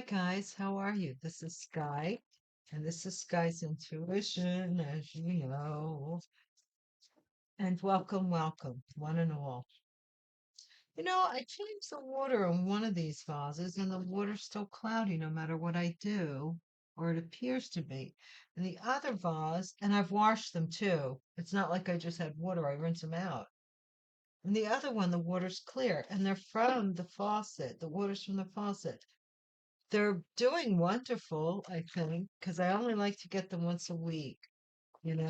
guys, how are you? This is Sky, and this is Sky's Intuition, as you know. And welcome, welcome, one and all. I changed the water in one of these vases, and the water's still cloudy no matter what I do, or it appears to be. And the other vase, and I've washed them too. It's not like I just had water, I rinse them out. And the other one, the water's clear, and they're from the faucet. The water's from the faucet. They're doing wonderful, I think, because I only like to get them once a week, and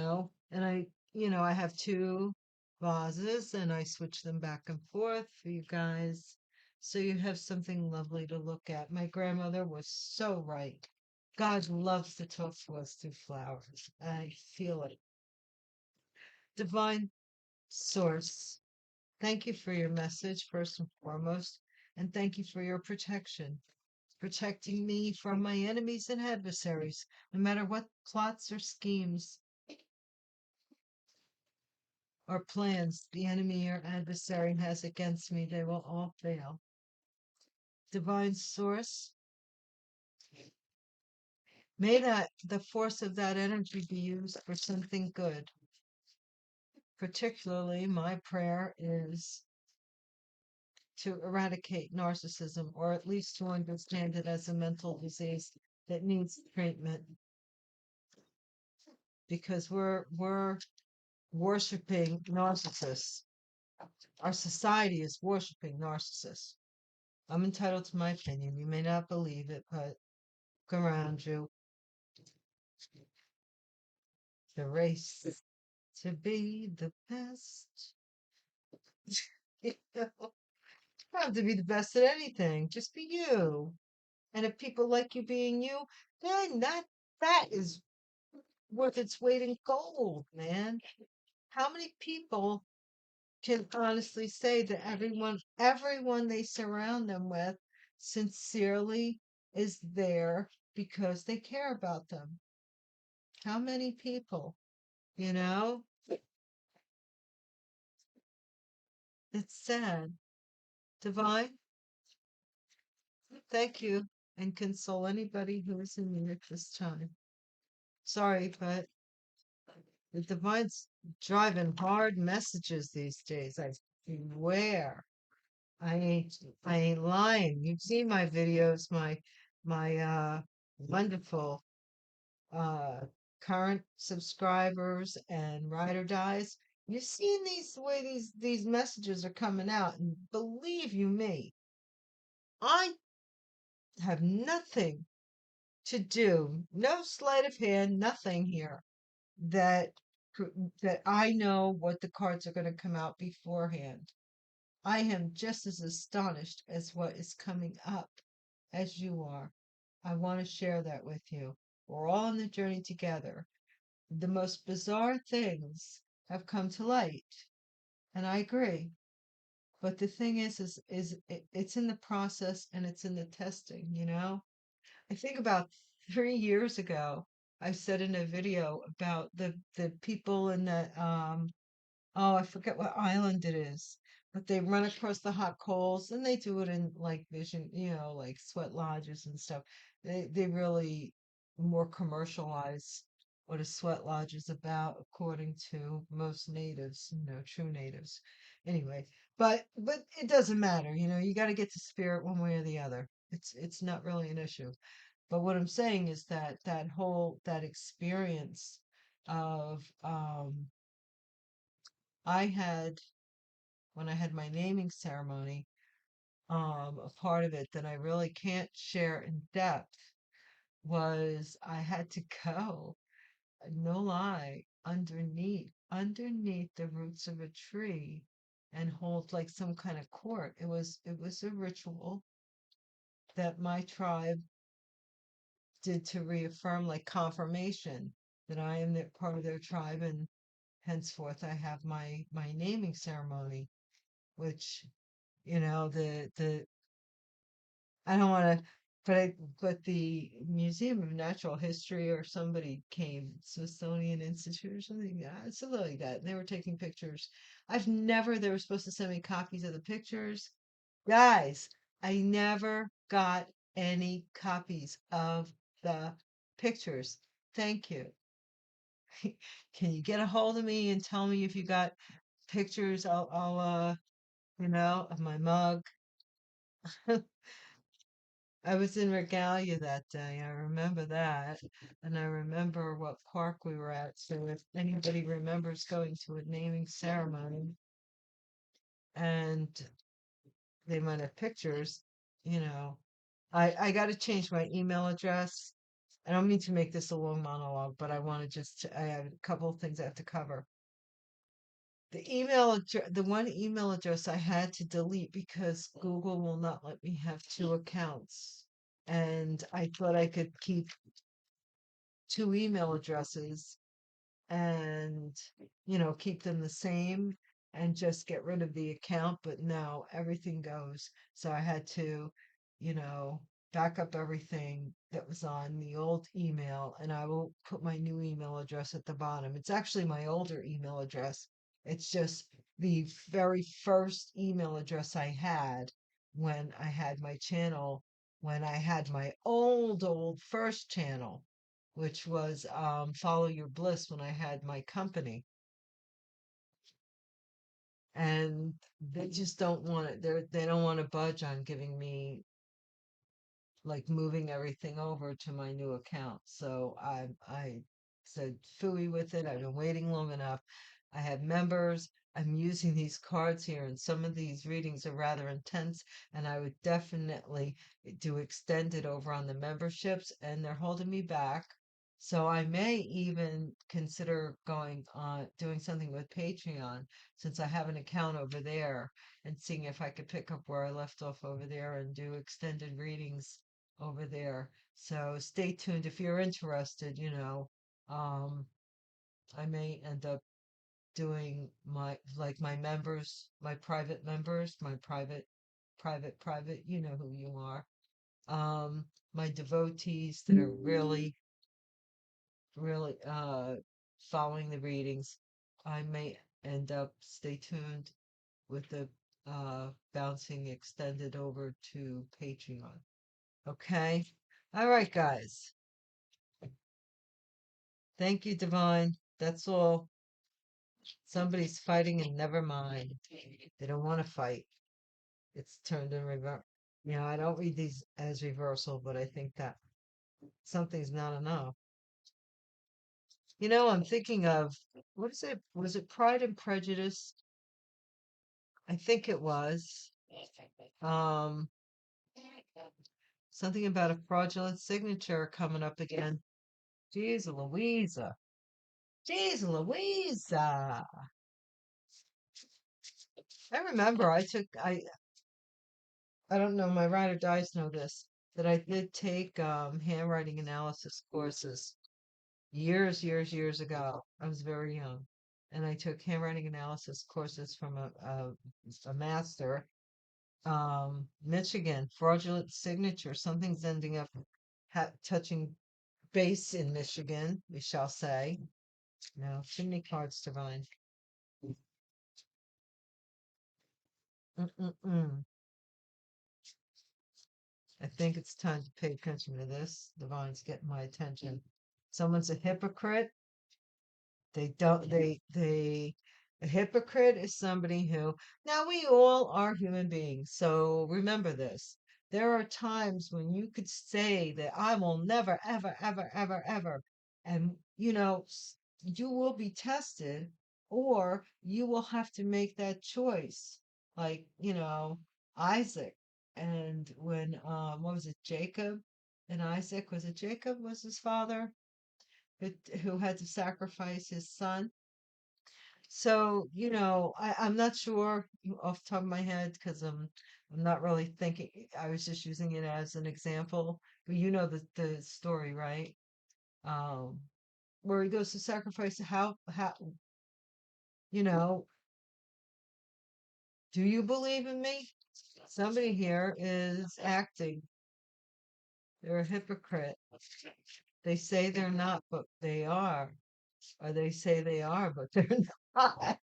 I have two vases and I switch them back and forth for you guys. So you have something lovely to look at. My grandmother was so right. God loves to talk to us through flowers. I feel it. Divine Source, thank you for your message, first and foremost, and thank you for your protection. Protecting me from my enemies and adversaries, no matter what plots or schemes or plans the enemy or adversary has against me, they will all fail. Divine Source, may that the force of that energy be used for something good. Particularly, my prayer is to eradicate narcissism, or at least to understand it as a mental disease that needs treatment, because we're worshiping narcissists. Our society is worshiping narcissists. I'm entitled to my opinion. You may not believe it, but look around you. The race to be the best. You know, you don't have to be the best at anything. Just be you. And if people like you being you, then that is worth its weight in gold, man. How many people can honestly say that everyone they surround them with sincerely is there because they care about them? How many people, you know? It's sad. Divine, thank you and console anybody who is in need at this time. Sorry, but the divine's driving hard messages these days. I swear. I ain't lying. You've seen my videos, my wonderful uh current subscribers and ride or dies. You've seen the way these messages are coming out, and believe you me, I have nothing to do, no sleight of hand, nothing here that that I know what the cards are going to come out beforehand. I am just as astonished as what is coming up as you are. I want to share that with you. We're all on the journey together. The most bizarre things have come to light, and I agree. But the thing it's in the process and it's in the testing. I think about 3 years ago, I said in a video about the people in that oh, I forget what island it is, but they run across the hot coals and they do it in like vision, like sweat lodges and stuff. They really more commercialize what a sweat lodge is about, according to most natives, true natives. Anyway, but it doesn't matter, you got to get to spirit one way or the other. It's not really an issue. But what I'm saying is that experience of I had when I had my naming ceremony, a part of it that I really can't share in depth was I had to go, no lie, underneath the roots of a tree and hold like some kind of court. It was a ritual that my tribe did to reaffirm, like confirmation, that I am part of their tribe, and henceforth I have my naming ceremony, which the I don't want to, but the Museum of Natural History or somebody came, Smithsonian Institute or something, yeah, something like that. And they were taking pictures. They were supposed to send me copies of the pictures. Guys, I never got any copies of the pictures. Thank you. Can you get a hold of me and tell me if you got pictures? Of my mug. I was in regalia that day. I remember that. And I remember what park we were at. So if anybody remembers going to a naming ceremony and they might have pictures, you know, I got to change my email address. I don't mean to make this a long monologue, but I want to I have a couple of things I have to cover. The one email address I had to delete because Google will not let me have two accounts. And I thought I could keep two email addresses and keep them the same and just get rid of the account, but no, everything goes. So I had to you know back up everything that was on the old email, and I will put my new email address at the bottom. It's actually my older email address. It's just the very first email address I had when I had my channel, when I had my old first channel, which was Follow Your Bliss, when I had my company. And they just don't want it. They don't want to budge on giving me, like, moving everything over to my new account. So I said phooey with it. I've been waiting long enough. I have members. I'm using these cards here, and some of these readings are rather intense, and I would definitely do extended over on the memberships, and they're holding me back. So I may even consider going on doing something with Patreon, since I have an account over there, and seeing if I could pick up where I left off over there and do extended readings over there. So stay tuned if you're interested. Um, I may end up doing my members, my private members, my private, you know who you are. My devotees that are really, really following the readings. I may end up, stay tuned, with the bouncing extended over to Patreon. Okay. All right, guys. Thank you, Divine. That's all. Somebody's fighting, and never mind. They don't want to fight. It's turned in reverse. I don't read these as reversal, but I think that something's not enough. I'm thinking of, what is it? Was it Pride and Prejudice? I think it was. Um, Something about a fraudulent signature coming up again. Jeez Louisa. Jeez Louisa. I remember I don't know, my ride or dies know this, that I did take handwriting analysis courses years ago. I was very young. And I took handwriting analysis courses from a master. Michigan, fraudulent signature. Something's ending up touching base in Michigan, we shall say. No, too many cards to find. Mm-mm-mm. I think it's time to pay attention to this. Divine's getting my attention. Someone's a hypocrite. They don't, a hypocrite is somebody who, now we all are human beings. So remember this. There are times when you could say that I will never, ever, ever, ever, ever. And, you will be tested, or you will have to make that choice. Like, Isaac. And when, what was it, Jacob and Isaac? Was it Jacob was his father? Who had to sacrifice his son. So, I'm not sure off the top of my head, because I'm not really thinking. I was just using it as an example, but you know the story, right? Um, where he goes to sacrifice. How you know? Do you believe in me? Somebody here is acting. They're a hypocrite. They say they're not, but they are. Or they say they are, but they're not.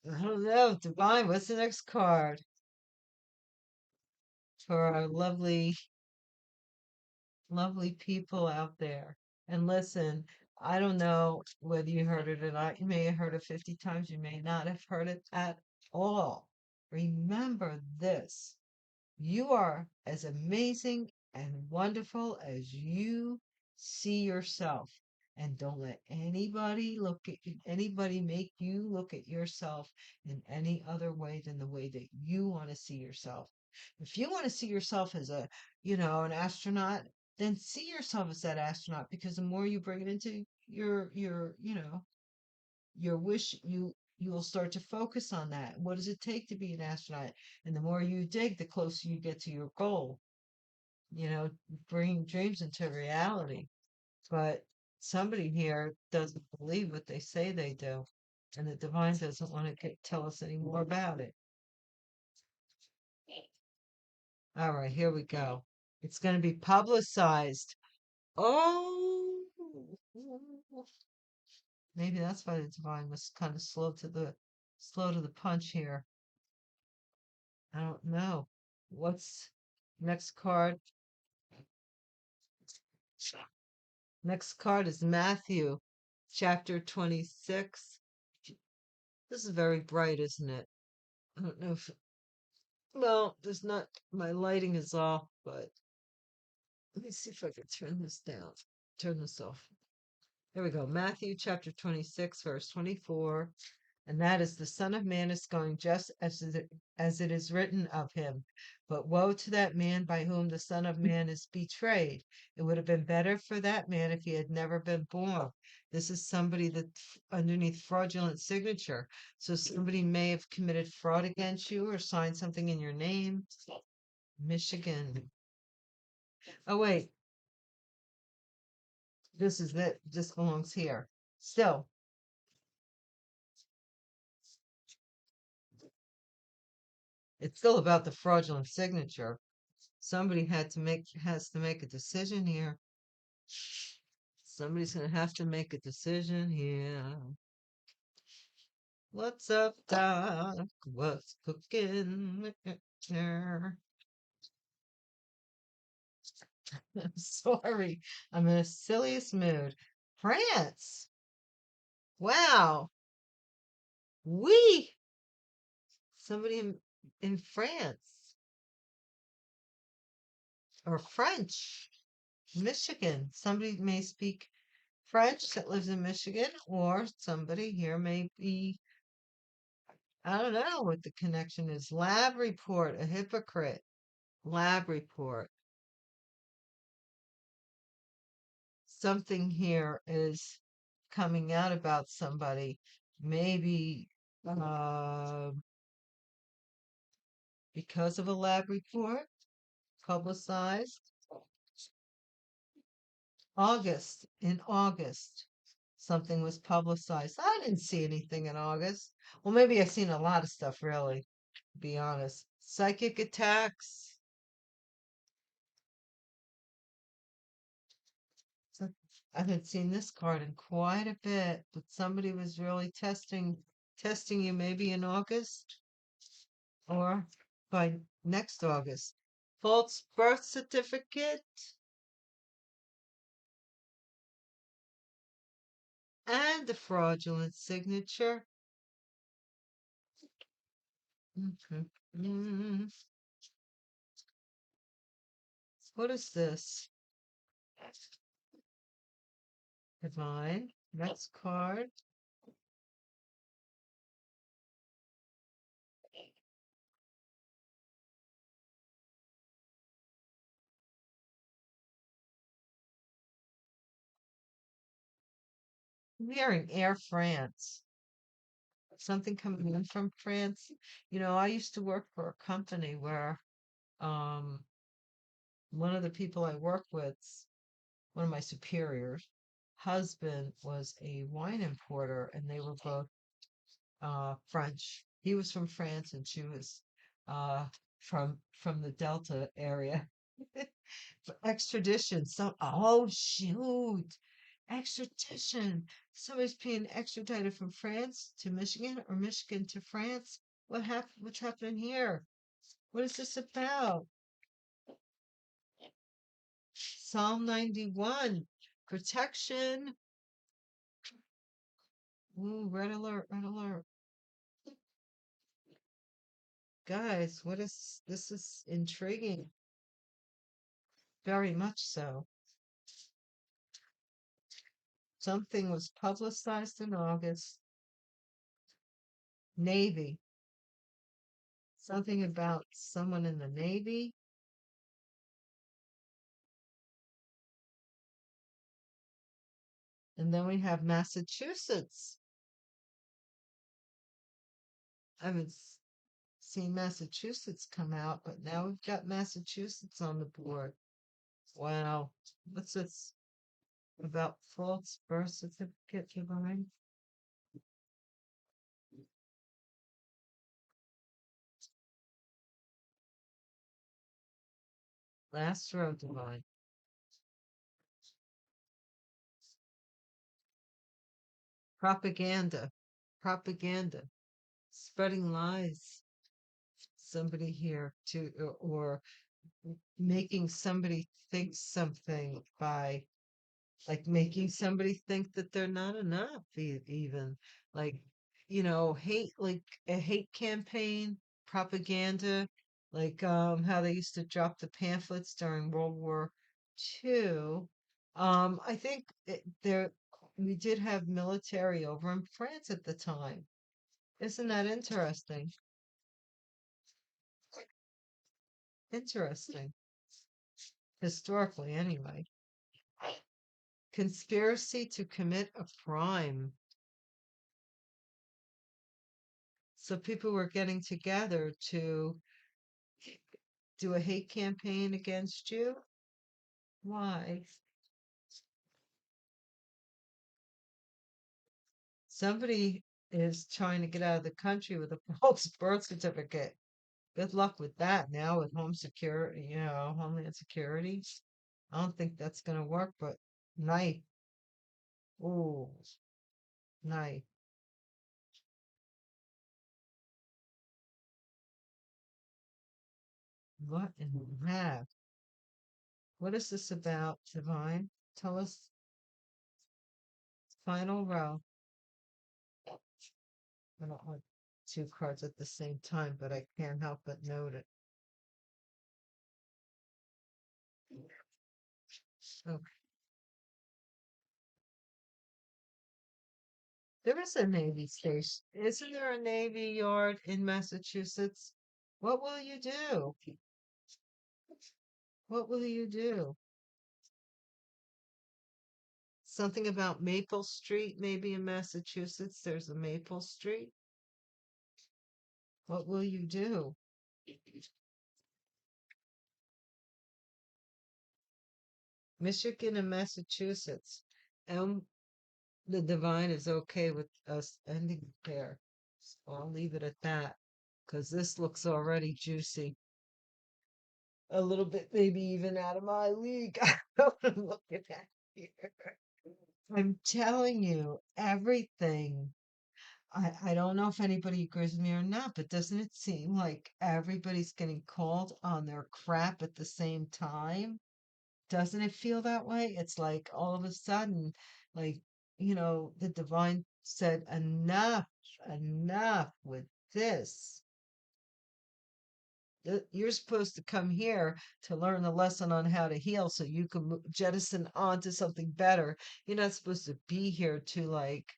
I don't know. Divine, what's the next card? for our lovely, lovely people out there. And listen, I don't know whether you heard it or not. You may have heard it 50 times. You may not have heard it at all. Remember this. You are as amazing and wonderful as you see yourself. And don't let anybody make you look at yourself in any other way than the way that you want to see yourself. If you want to see yourself as an astronaut, then see yourself as that astronaut because the more you bring it into your wish, you will start to focus on that. What does it take to be an astronaut? And the more you dig, the closer you get to your goal. Bringing dreams into reality. But somebody here doesn't believe what they say they do, and the divine doesn't want to tell us any more about it. All right, here we go. It's going to be publicized. Oh, maybe that's why the divine was kind of slow to the punch here. I don't know. What's next card? Next card is Matthew, chapter 26. This is very bright, isn't it? I don't know if, well, there's not, my lighting is off, but let me see if I can turn this down, turn this off. There we go. Matthew chapter 26, verse 24. And that is the Son of Man is going just as it is written of him. But woe to that man by whom the Son of Man is betrayed. It would have been better for that man if he had never been born. This is somebody that underneath fraudulent signature. So somebody may have committed fraud against you or signed something in your name. Michigan. Oh, wait. This belongs here. Still, it's still about the fraudulent signature. Somebody has to make a decision here. Somebody's gonna have to make a decision here. What's up, Doc? What's cooking? I'm sorry. I'm in a silliest mood. France. Wow. We. Somebody in France or French. Michigan. Somebody may speak French that lives in Michigan, or somebody here may be, I don't know what the connection is. Lab report, a hypocrite. Lab report. Something here is coming out about somebody. Maybe uh, because of a lab report publicized. In August, something was publicized. I didn't see anything in August. Well, maybe I've seen a lot of stuff, really, to be honest. Psychic attacks. So I haven't seen this card in quite a bit, but somebody was really testing you maybe in August or by next August. False birth certificate and a fraudulent signature. Mhm. Mm. What is this? Divine. Next card. I'm hearing Air France. Something coming in from France. I used to work for a company where um one of the people I work with, one of my superiors, husband was a wine importer, and they were both French. He was from France, and she was uh, from the Delta area. For extradition. Oh shoot, extradition. Somebody's being extradited from France to Michigan or Michigan to France. What happened? What's happening here? What is this about? Psalm 91. Protection. Ooh, red alert, red alert. Guys, what is this? Is intriguing. Very much so. Something was publicized in August. Navy. Something about someone in the Navy. And then we have Massachusetts. I haven't seen Massachusetts come out, but now we've got Massachusetts on the board. Wow. What's this about false birth certificate, Divine? Last row, Divine. Propaganda. Propaganda. Spreading lies. Somebody here to, or making somebody think something by like making somebody think that they're not enough even like hate, like a hate campaign, propaganda, like how they used to drop the pamphlets during World War II. I think there we did have military over in France at the time. Isn't that interesting? Interesting, historically anyway. Conspiracy to commit a crime. So people were getting together to do a hate campaign against you. Why? Somebody is trying to get out of the country with a false birth certificate. Good luck with that now with home security, Homeland Security. I don't think that's going to work, but knife. Ooh, knife. What in that? What is this about, Divine? Tell us. Final row. I don't want two cards at the same time, but I can't help but note it. Okay. There is a Navy station. Isn't there a Navy Yard in Massachusetts? What will you do? What will you do? Something about Maple Street, maybe in Massachusetts. There's a Maple Street. What will you do? Michigan and Massachusetts. And the divine is okay with us ending there. So I'll leave it at that because this looks already juicy. A little bit, maybe even out of my league. I don't know what I'm looking at here. I'm telling you, everything. I don't know if anybody agrees with me or not, but doesn't it seem like everybody's getting called on their crap at the same time? Doesn't it feel that way? It's like all of a sudden, like, the divine said, enough, enough with this. You're supposed to come here to learn the lesson on how to heal so you can jettison onto something better. You're not supposed to be here to like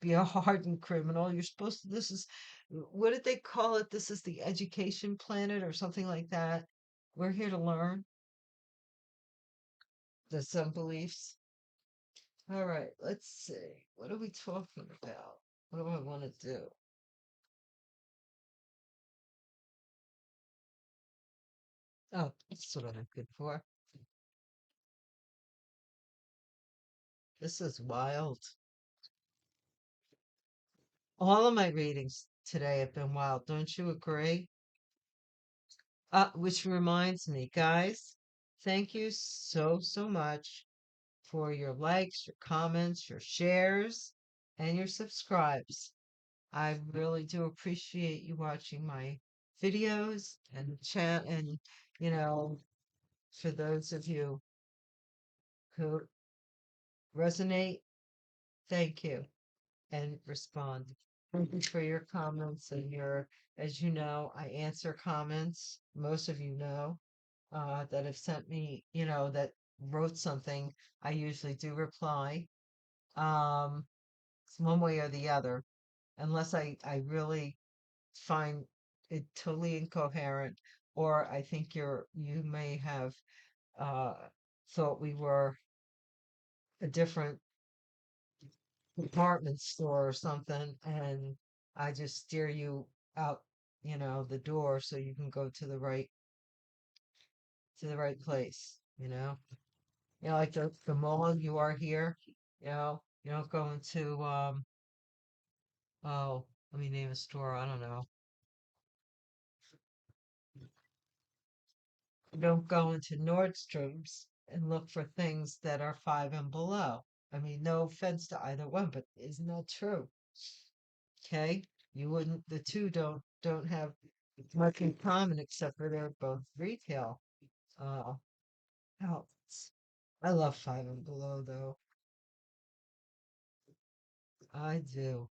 be a hardened criminal. You're supposed to, this is, what did they call it? This is the education planet or something like that. We're here to learn the some beliefs. All right, let's see. What are we talking about? What do I want to do? Oh, that's what I'm good for. This is wild. All of my readings today have been wild. Don't you agree? Which reminds me, guys, thank you so, so much for your likes, your comments, your shares, and your subscribes. I really do appreciate you watching my videos and chat and, you know, for those of you who resonate, thank you, and respond. Thank you for your comments and as you know, I answer comments. Most of you know, that have sent me, that wrote something. I usually do reply. Um, it's one way or the other, unless I really find it totally incoherent, or I think you may have uh thought we were a different department store or something, and I just steer you out, the door so you can go to the right place, like the mall you are here, you don't go into oh, let me name a store, I don't know. You don't go into Nordstrom's and look for things that are five and below. I mean, no offense to either one, but isn't that true? Okay? You wouldn't, the two don't have much in common except for they're both retail uh outlets. I love five and below though. I do.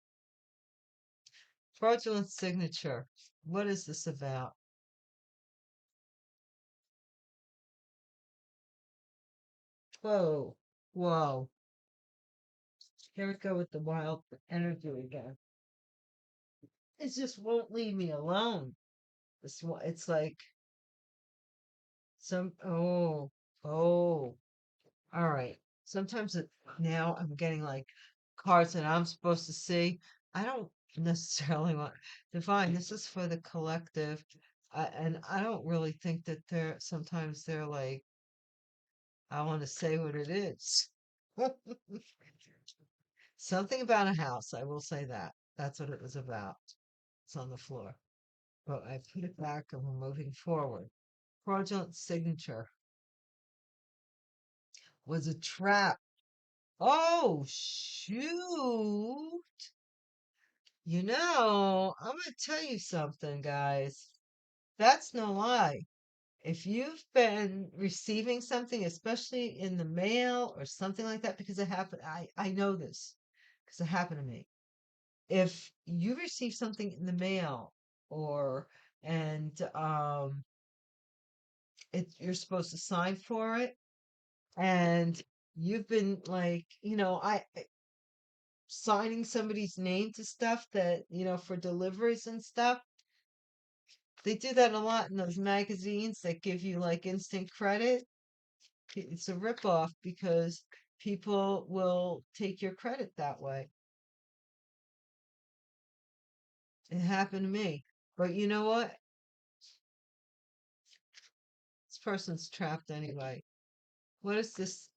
Fraudulent signature. What is this about? Whoa, whoa. Here we go with the wild energy again. It just won't leave me alone. It's like oh, oh, all right. Sometimes now I'm getting like cards that I'm supposed to see. I don't necessarily want Divine. This is for the collective. And I don't really think that sometimes they're like, I want to say what it is. Something about a house. I will say that. That's what it was about. It's on the floor. But I put it back and we're moving forward. Fraudulent signature was a trap. Oh, shoot. I'm going to tell you something, guys. That's no lie. If you've been receiving something, especially in the mail or something like that, because it happened, I know this because it happened to me. If you receive something in the mail or, and, you're supposed to sign for it, and you've been like, signing somebody's name to stuff that, for deliveries and stuff. They do that a lot in those magazines that give you like instant credit. It's a ripoff because people will take your credit that way. It happened to me. But you know what? This person's trapped anyway. What is this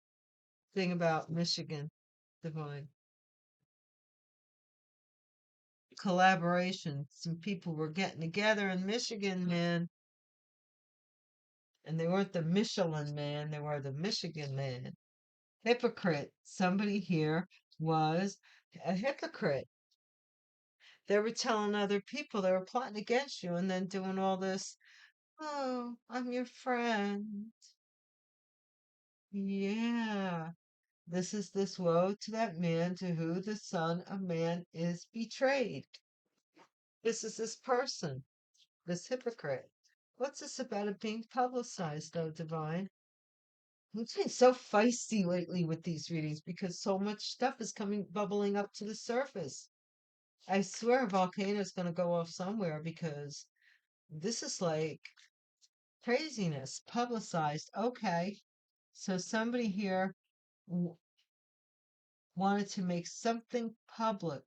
thing about Michigan, Divine? Collaboration. Some people were getting together in Michigan, man, and they weren't the Michelin man, they were the Michigan man. Hypocrite. Somebody here was a hypocrite. They were telling other people they were plotting against you and then doing all this. Oh, I'm your friend. Yeah. This woe to that man to who the Son of Man is betrayed. This is this person, this hypocrite. What's this about it being publicized, though, Divine? I'm getting so feisty lately with these readings because so much stuff is bubbling up to the surface. I swear a volcano's going to go off somewhere because this is like craziness, publicized. Okay, so somebody here w wanted to make something public.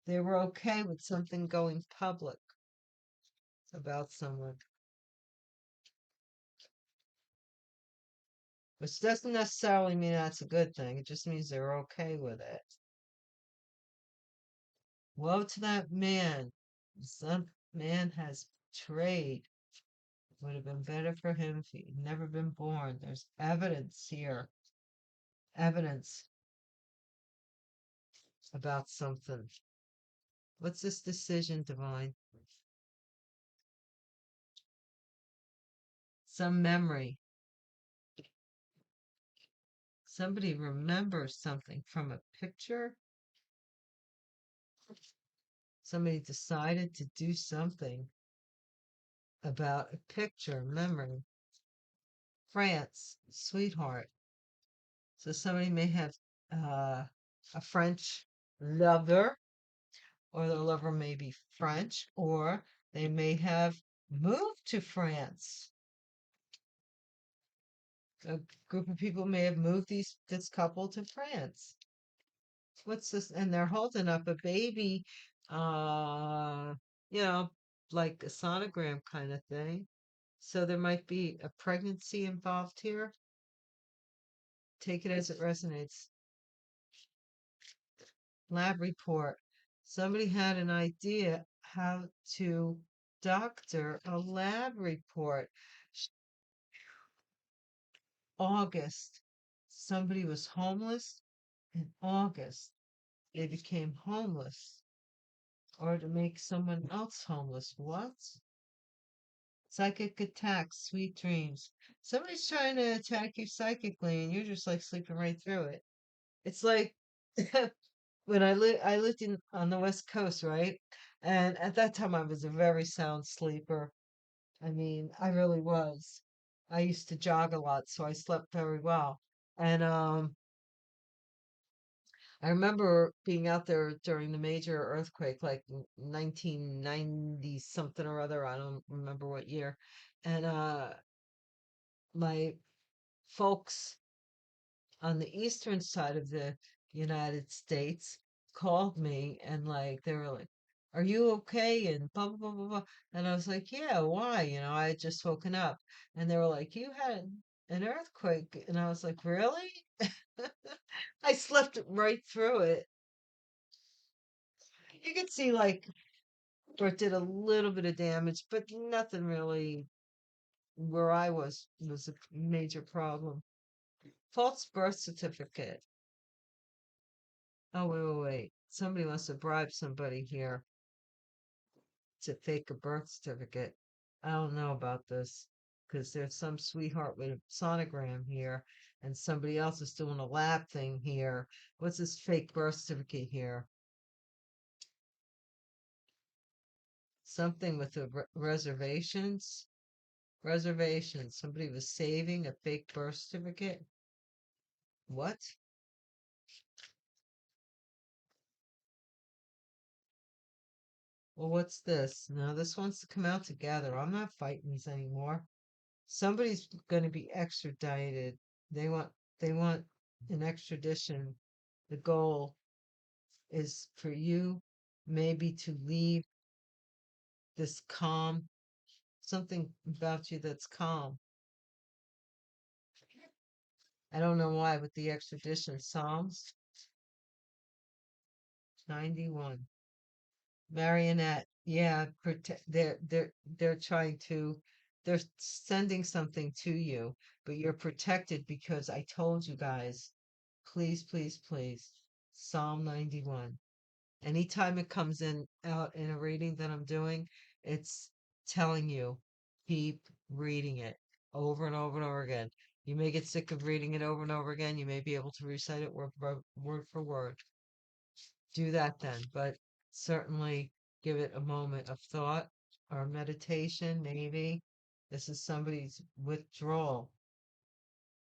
They were okay with something going public about someone, which doesn't necessarily mean that's a good thing. It just means they're okay with it. Woe to that man. Some man has betrayed. It would have been better for him if he'd never been born. There's evidence here. Evidence about something. What's this decision, Divine? Some memory. Somebody remembers something from a picture. Somebody decided to do something about a picture memory. France, sweetheart. So somebody may have a French lover, or the lover may be French, or they may have moved to France. A group of people may have moved this couple to France. What's this? And they're holding up a baby, uh, you know, like a sonogram kind of thing. So there might be a pregnancy involved here. Take it as it resonates. Lab report. Somebody had an idea how to doctor a lab report. August. Somebody was homeless. In August, they became homeless. Or to make someone else homeless. What? Psychic attacks, sweet dreams. Somebody's trying to attack you psychically, and you're just like sleeping right through it. It's like when I lived in on the West Coast, right? And at that time I was a very sound sleeper. I mean, I really was. I used to jog a lot, so I slept very well. And I remember being out there during the major earthquake, like 1990 something or other. I don't remember what year. And my folks on the eastern side of the United States called me and like they were like, "Are you okay?" and blah blah blah blah blah. And I was like, "Yeah, why?" I had just woken up, and they were like, "You had an earthquake," and I was like, "Really?" I slept right through it. You could see like where it did a little bit of damage, but nothing really where I was a major problem. False birth certificate. Oh, wait, wait, wait. Somebody must have bribed somebody here to fake a birth certificate. I don't know about this because there's some sweetheart with a sonogram here, and somebody else is doing a lab thing here. What's this fake birth certificate here? Something with the reservations? Reservations. Somebody was saving a fake birth certificate? What? Well, what's this? No, this wants to come out together. I'm not fighting these anymore. Somebody's going to be extradited. They want they want an extradition. The goal is for you maybe to leave this calm, something about you that's calm. I don't know why with the extradition. Psalms 91. Marionette. Yeah, they're trying to they're sending something to you, but you're protected because I told you guys. Please, please, please. Psalm 91. Anytime it comes in out in a reading that I'm doing, it's telling you keep reading it over and over and over again. You may get sick of reading it over and over again. You may be able to recite it word for word. Do that then, but certainly give it a moment of thought or meditation, maybe. This is somebody's withdrawal.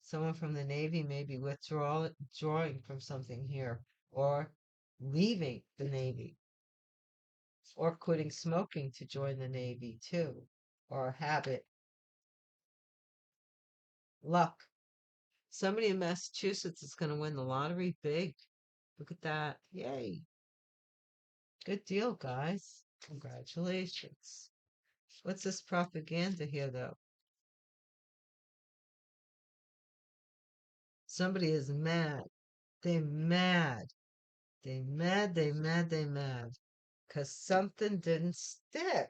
Someone from the Navy may be withdrawing from something here, or leaving the Navy, or quitting smoking to join the Navy too, or a habit. Luck. Somebody in Massachusetts is going to win the lottery big. Look at that. Yay. Good deal, guys. Congratulations. What's this propaganda here, though? Somebody is mad. They mad. They mad, they mad, they mad. Because something didn't stick.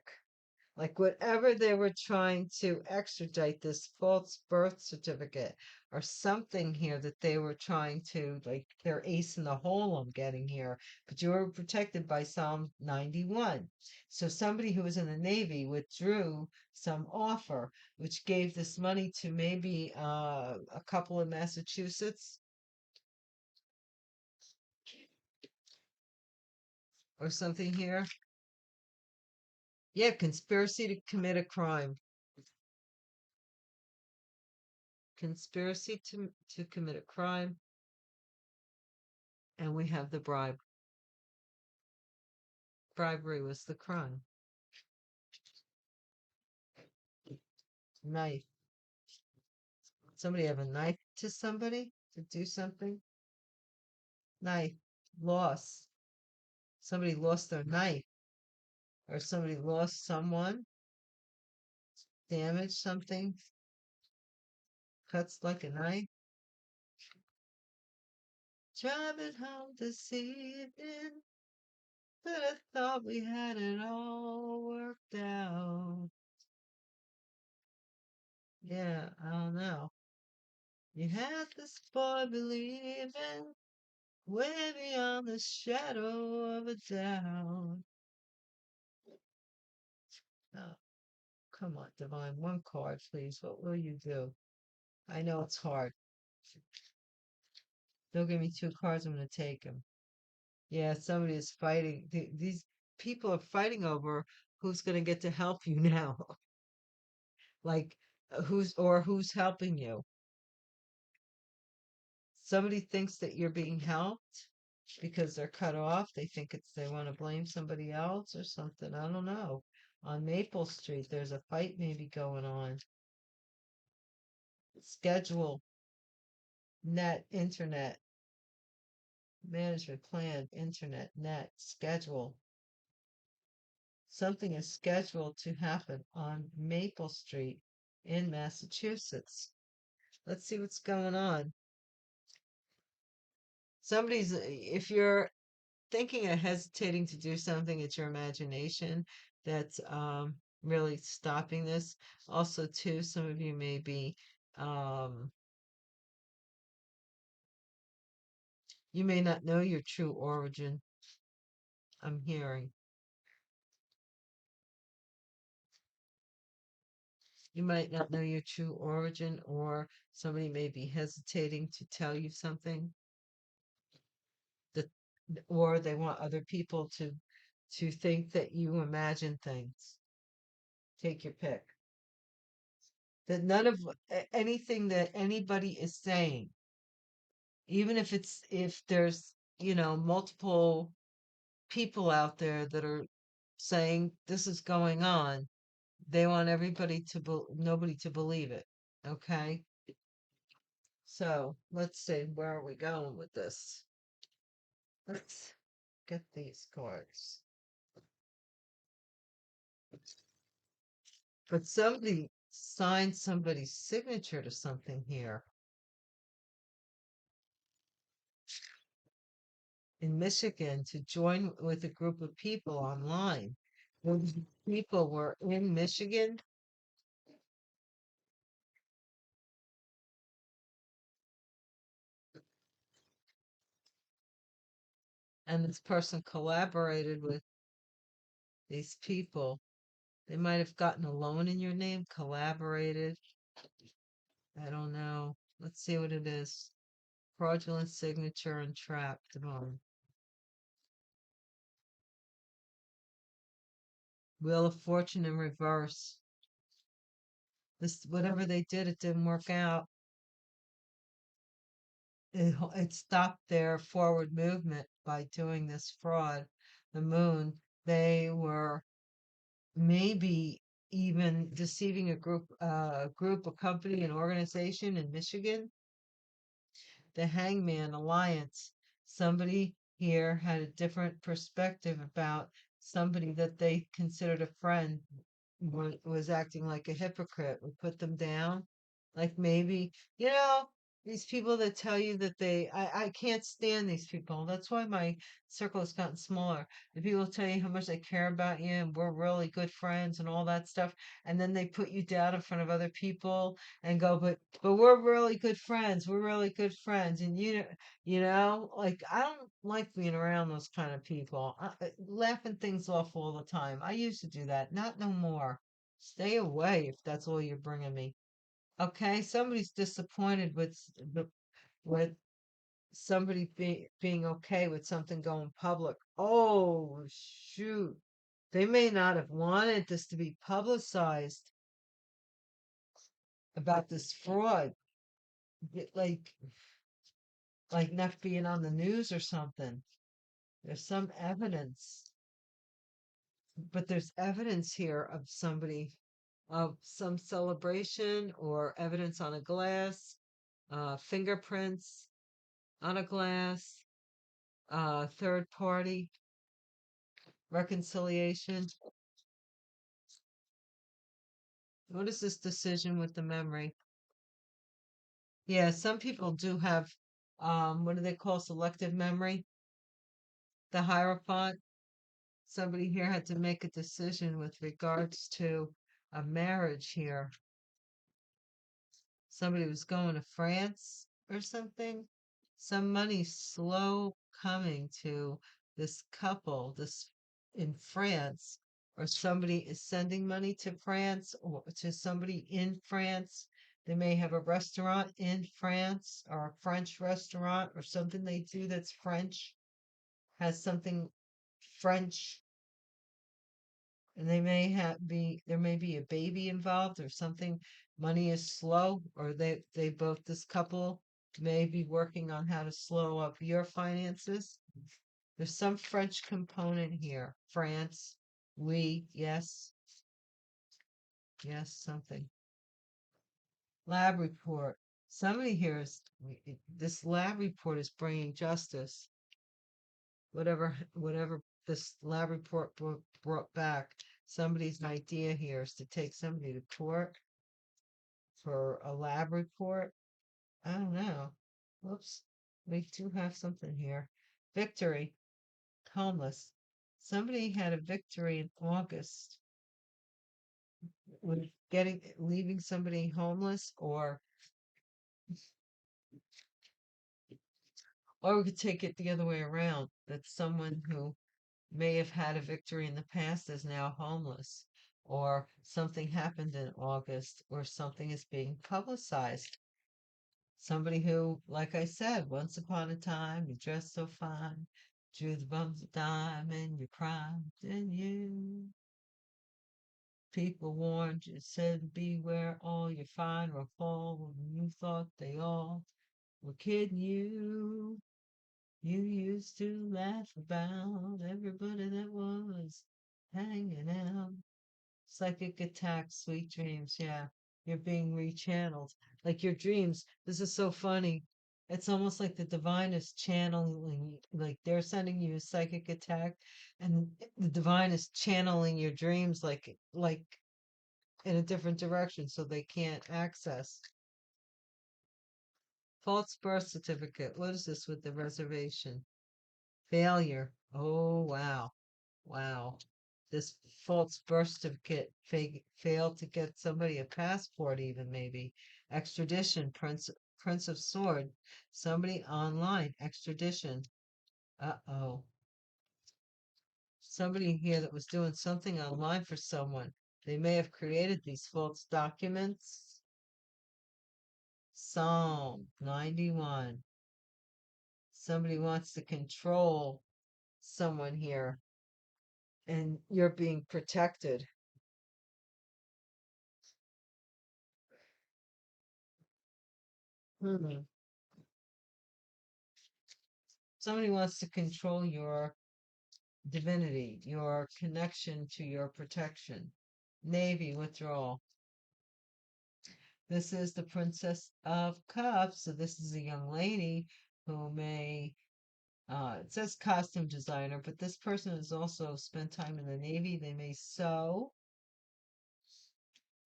Like whatever they were trying to extradite this false birth certificate or something here that they were trying to, like their ace in the hole I'm getting here. But you were protected by Psalm 91. So somebody who was in the Navy withdrew some offer, which gave this money to maybe a couple in Massachusetts. or something here. Yeah, conspiracy to commit a crime. Conspiracy to commit a crime, and we have the bribe. Bribery was the crime. Knife. Somebody have a knife to somebody to do something? Knife. Loss. Somebody lost their knife, or somebody lost someone, damaged something, cuts like a knife. Driving home this evening, but I thought we had it all worked out. Yeah, I don't know. You had this boy believing way beyond the shadow of a doubt. Oh, come on, Divine. One card, please. What will you do? I know it's hard. Don't give me two cards. I'm going to take them. Yeah, somebody is fighting. These people are fighting over who's going to get to help you now. Like, who's helping you. Somebody thinks that you're being helped because they're cut off. They want to blame somebody else or something. I don't know. On Maple Street, there's a fight maybe going on. Schedule, net, internet, management plan, internet, net, schedule. Something is scheduled to happen on Maple Street in Massachusetts. Let's see what's going on. If you're thinking of hesitating to do something, it's your imagination that's really stopping this. Also, too, some of you may be, um, you may not know your true origin. I'm hearing. You might not know your true origin, or somebody may be hesitating to tell you something that, or they want other people to think that you imagine things. Take your pick. That none of anything that anybody is saying, even if there's, multiple people out there that are saying this is going on, they want nobody to believe it. Okay? So let's see, where are we going with this? Let's get these cards. But somebody signed somebody's signature to something here. In Michigan to join with a group of people online. Those people were in Michigan, and this person collaborated with these people. They might have gotten a loan in your name, collaborated. I don't know. Let's see what it is. Fraudulent signature and trapped. Wheel of Fortune in reverse. This whatever they did, it didn't work out. It stopped their forward movement by doing this fraud. The moon, they were maybe even deceiving a company, an organization in Michigan. The Hangman Alliance. Somebody here had a different perspective about somebody that they considered a friend was acting like a hypocrite. We put them down. Like maybe, these people that tell you that I can't stand these people. That's why my circle has gotten smaller. The people tell you how much they care about you and we're really good friends and all that stuff. And then they put you down in front of other people and go, but we're really good friends. We're really good friends. And like I don't like being around those kind of people. Laughing things off all the time. I used to do that. Not no more. Stay away if that's all you're bringing me. Okay, somebody's disappointed with somebody being okay with something going public. Oh, shoot. They may not have wanted this to be publicized about this fraud, like not being on the news or something. There's some evidence, but there's evidence here of somebody, of some celebration or evidence on a glass, fingerprints on a glass, third party reconciliation. What is this decision with the memory? Yeah, some people do have, what do they call selective memory? The Hierophant. Somebody here had to make a decision with regards to a marriage here. Somebody was going to France or something. Some money slow coming to this couple, this in France, or somebody is sending money to France or to somebody in France. They may have a restaurant in France or a French restaurant or something they do that's French, has something French, and they may there may be a baby involved or something. Money is slow, or they both, this couple may be working on how to slow up your finances. There's some French component here. France, oui, yes, yes, something. Lab report. Somebody here is, this lab report is bringing justice. Whatever this lab report brought back, somebody's idea here is to take somebody to court for a lab report. I don't know. Whoops. We do have something here. Victory. Homeless. Somebody had a victory in August with leaving somebody homeless, or we could take it the other way around. That someone who may have had a victory in the past is now homeless, or something happened in August, or something is being publicized. Somebody who, like I said, once upon a time, you dressed so fine, drew the bumps of dime in your prime, didn't you? People warned you, said beware all your fine will fall when you thought they all were kidding you. You used to laugh about everybody that was hanging out. Psychic attack, sweet dreams. Yeah, you're being rechanneled. Like your dreams. This is so funny. It's almost like the divine is channeling, like they're sending you a psychic attack, and the divine is channeling your dreams like in a different direction so they can't access. False birth certificate. What is this with the reservation? Failure. Oh, wow. Wow. This false birth certificate failed to get somebody a passport, even maybe. Extradition, Prince of Sword. Somebody online, extradition. Uh-oh. Somebody here that was doing something online for someone. They may have created these false documents. Psalm 91. Somebody wants to control someone here, and you're being protected. Hmm. Somebody wants to control your divinity, your connection to your protection. Navy withdrawal. This is the Princess of Cups. So this is a young lady who may, it says costume designer, but this person has also spent time in the Navy. They may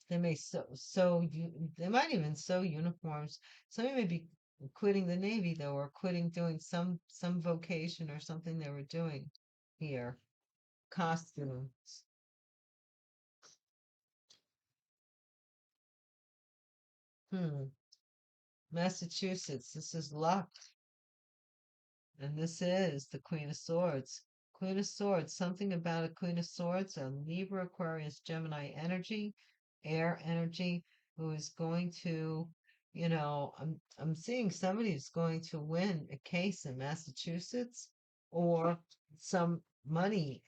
they might even sew uniforms. Somebody may be quitting the Navy though, or quitting doing some vocation or something they were doing here. Costumes. Hmm. Massachusetts. This is luck. And this is the Queen of Swords. Queen of Swords. Something about a Queen of Swords, a Libra, Aquarius, Gemini energy, air energy, who is going to I'm seeing somebody who's going to win a case in Massachusetts or some money,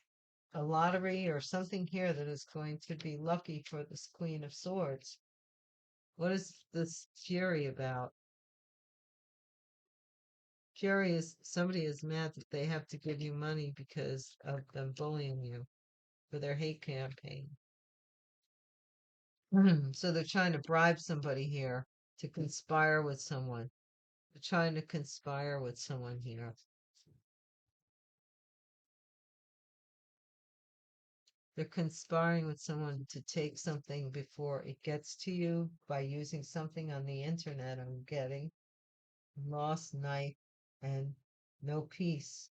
a lottery or something here that is going to be lucky for this Queen of Swords. What is this fury about? Fury is somebody is mad that they have to give you money because of them bullying you for their hate campaign. So they're trying to bribe somebody here to conspire with someone. They're trying to conspire with someone here. They're conspiring with someone to take something before it gets to you by using something on the internet. I'm getting lost knife and no peace,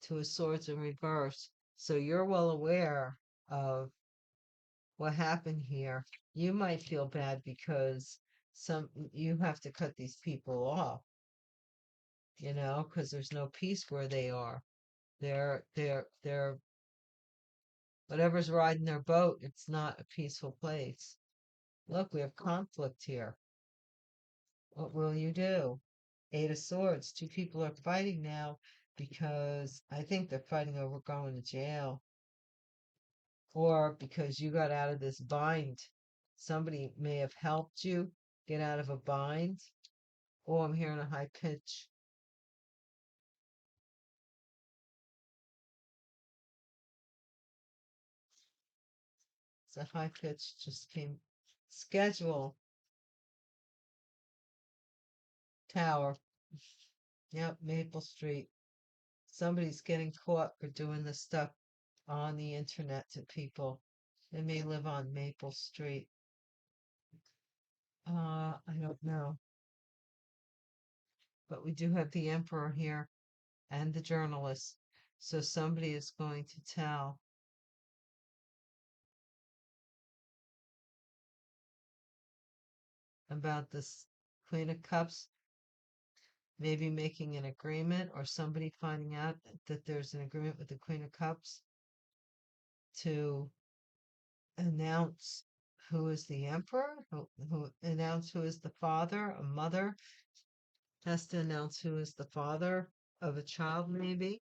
two of swords in reverse. So you're well aware of what happened here. You might feel bad because you have to cut these people off, because there's no peace where they are. They're whatever's riding their boat, it's not a peaceful place. Look, we have conflict here. What will you do? Eight of Swords. Two people are fighting now because I think they're fighting over going to jail or because you got out of this bind. Somebody may have helped you get out of a bind. Oh, I'm hearing a high pitch. It's a high pitch just came. Schedule. Tower. Yep, Maple Street. Somebody's getting caught for doing this stuff on the internet to people. They may live on Maple Street. I don't know. But we do have the emperor here and the journalist. So somebody is going to tell about this Queen of Cups, maybe making an agreement or somebody finding out that there's an agreement with the Queen of Cups to announce who is the emperor, who announce who is the father, a mother has to announce who is the father of a child, maybe.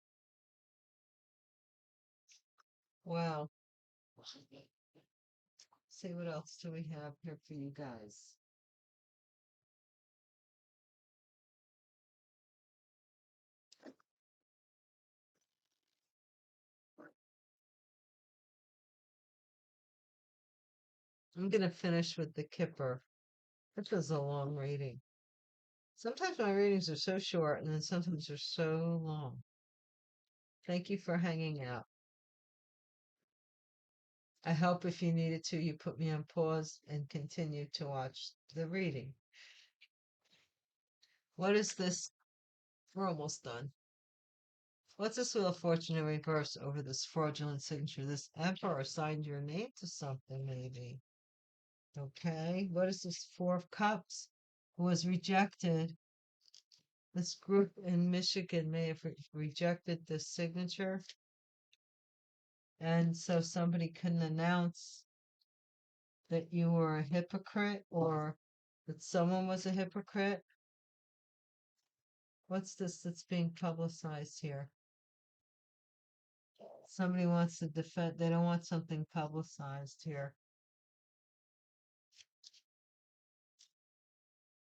Wow. See what else do we have here for you guys? I'm gonna finish with the Kipper. This was a long reading. Sometimes my readings are so short and then sometimes they're so long. Thank you for hanging out. I hope if you needed to, you put me on pause and continue to watch the reading. What is this? We're almost done. What's this Wheel of Fortune in reverse over this fraudulent signature? This emperor signed your name to something, maybe. Okay. What is this Four of Cups? Who was rejected? This group in Michigan may have rejected this signature. And so somebody couldn't announce that you were a hypocrite or that someone was a hypocrite. What's this that's being publicized here? Somebody wants to defend, they don't want something publicized here.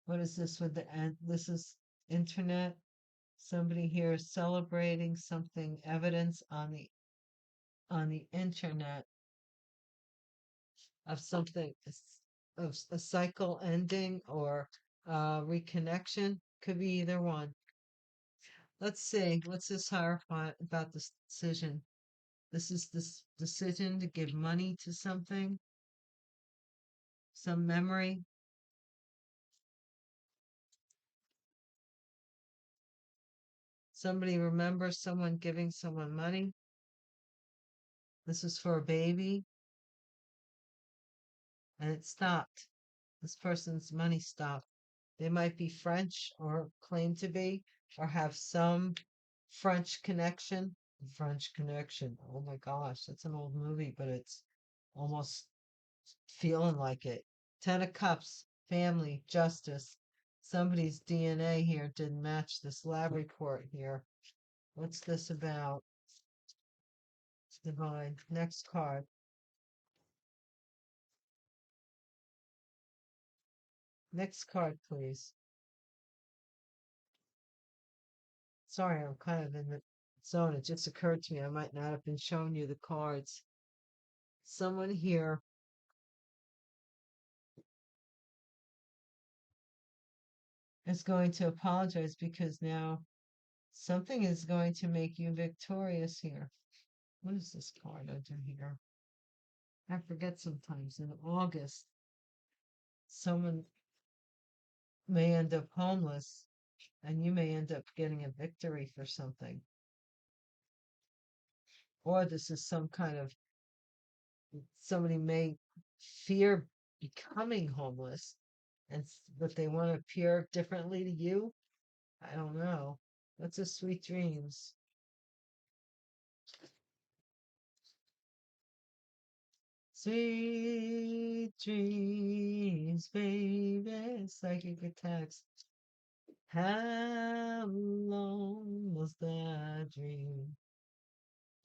What is this with the end? This is internet. Somebody here is celebrating something, evidence on the internet of something, of a cycle ending or reconnection. Could be either one. Let's see. What's this hierophant about this decision? This is this decision to give money to something, some memory. Somebody remembers someone giving someone money. This is for a baby, and it stopped. This person's money stopped. They might be French or claim to be, or have some French connection. French Connection. Oh my gosh, that's an old movie, but it's almost feeling like it. Ten of Cups, family, justice. Somebody's DNA here didn't match this lab report here. What's this about? Divine. Next card. Next card, please. Sorry, I'm kind of in the zone. It just occurred to me I might not have been showing you the cards. Someone here is going to apologize because now something is going to make you victorious here. What is this card under here? I forget sometimes. In August, someone may end up homeless and you may end up getting a victory for something. Or this is some kind of somebody may fear becoming homeless but they want to appear differently to you. I don't know. What's a sweet dreams? Sweet dreams, baby. Psychic attacks. How long was that dream?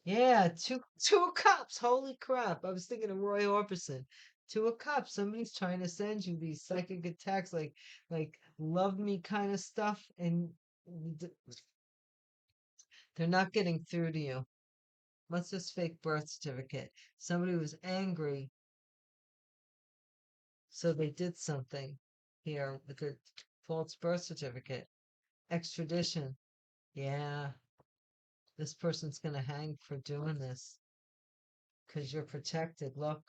Yeah, two cups. Holy crap. I was thinking of Roy Orbison. Two a cup. Somebody's trying to send you these psychic attacks like love me kind of stuff and d- they're not getting through to you. What's this fake birth certificate? Somebody was angry, so they did something here with a false birth certificate. Extradition. Yeah, this person's gonna hang for doing this because you're protected. Look,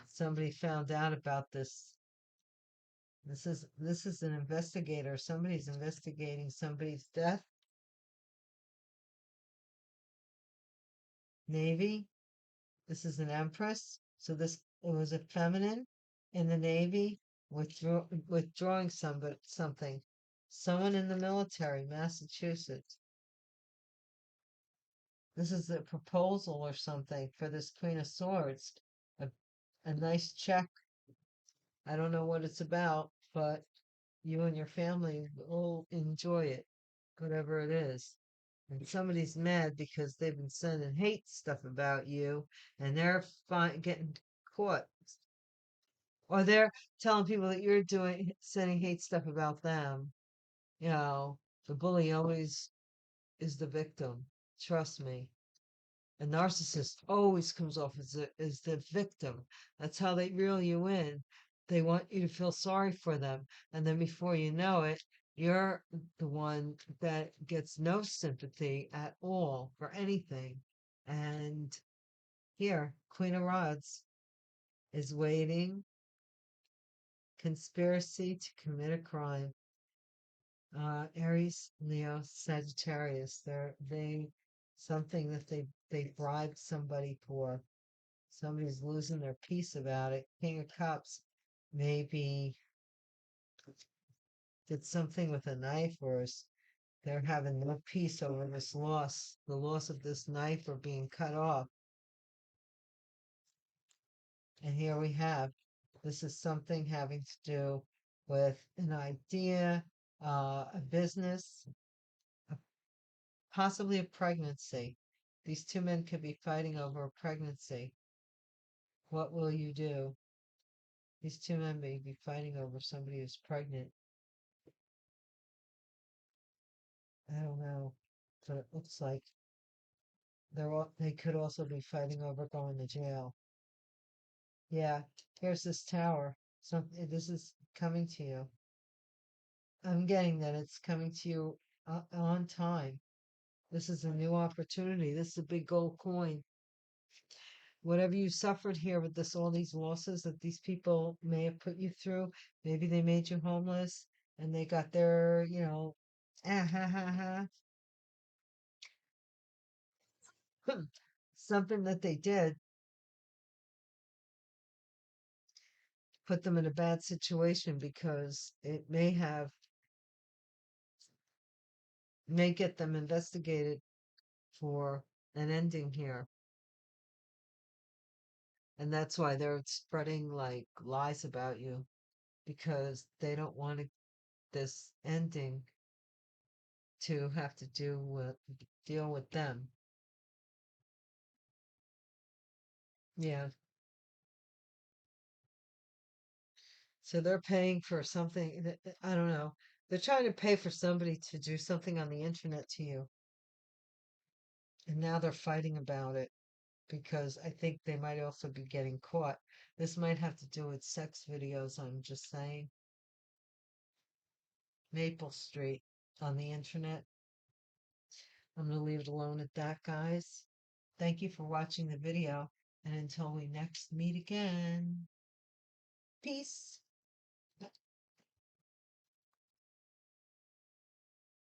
somebody found out about this. This is an investigator. Somebody's investigating somebody's death. Navy. This is an empress. So this it was a feminine in the Navy withdrawing something. Someone in the military, Massachusetts. This is a proposal or something for this Queen of Swords. A, a nice check. I don't know what it's about, but you and your family will enjoy it, whatever it is. And somebody's mad because they've been sending hate stuff about you and they're getting caught. Or they're telling people that you're sending hate stuff about them. You know, the bully always is the victim. Trust me. A narcissist always comes off as the victim. That's how they reel you in. They want you to feel sorry for them. And then before you know it, you're the one that gets no sympathy at all for anything. And here, Queen of Rods is waiting. Conspiracy to commit a crime. Aries, Leo, Sagittarius. They something that they bribed somebody for. Somebody's losing their peace about it. King of Cups maybe did something with a knife they're having no peace over this loss, the loss of this knife or being cut off. And here we have this is something having to do with an idea, a business, possibly a pregnancy. These two men could be fighting over a pregnancy. What will you do? These two men may be fighting over somebody who's pregnant. I don't know, but it looks like they could also be fighting over going to jail. Yeah, here's this tower. This is coming to you. I'm getting that it's coming to you on time. This is a new opportunity. This is a big gold coin. Whatever you suffered here with all these losses that these people may have put you through, maybe they made you homeless and they got their, ah ha ha ha, something that they did put them in a bad situation because it may get them investigated for an ending here. And that's why they're spreading like lies about you. because they don't want this ending to have to deal with them. Yeah. So they're paying for something I don't know. They're trying to pay for somebody to do something on the internet to you. And now they're fighting about it because I think they might also be getting caught. This might have to do with sex videos, I'm just saying. Maple Street on the internet. I'm going to leave it alone at that, guys. Thank you for watching the video, and until we next meet again, peace.